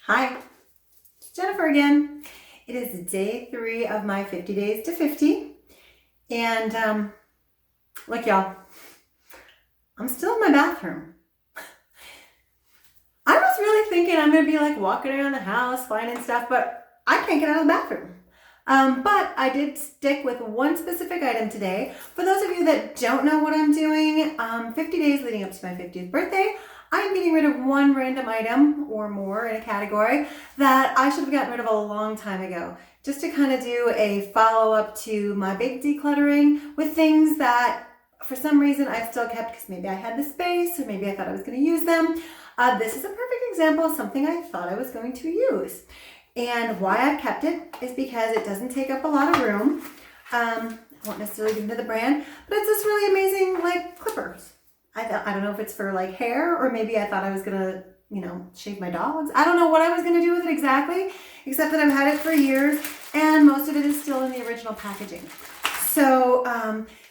Hi, it's Jennifer again. It is day 3 of my 50 days to 50. And look, y'all, I'm still in my bathroom. I was really thinking I'm going to be like walking around the house, finding stuff, but I can't get out of the bathroom. But I did stick with one specific item today. For those of you that don't know what I'm doing, 50 days leading up to my 50th birthday, I'm getting rid of one random item or more in a category that I should have gotten rid of a long time ago, just to kind of do a follow-up to my big decluttering with things that for some reason I've still kept because maybe I had the space or maybe I thought I was going to use them. This is a perfect example of something I thought I was going to use. And why I've kept it is because it doesn't take up a lot of room. I won't necessarily get into the brand, but it's this really amazing like clippers. I don't know if it's for like hair or maybe I thought I was gonna, shave my dogs. I don't know what I was gonna do with it exactly, except that I've had it for years and most of it is still in the original packaging. So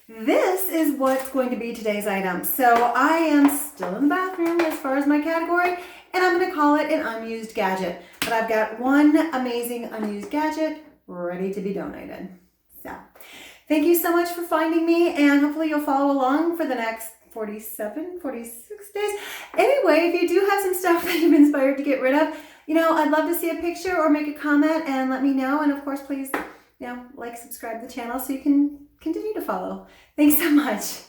this is what's going to be today's item. So I am still in the bathroom as far as my category, and I'm gonna call it an unused gadget. But I've got one amazing unused gadget ready to be donated. So thank you so much for finding me, and hopefully you'll follow along for the next 46 days. Anyway, if you do have some stuff that you've been inspired to get rid of, I'd love to see a picture or make a comment and let me know. And of course, please, like, subscribe to the channel so you can continue to follow. Thanks so much.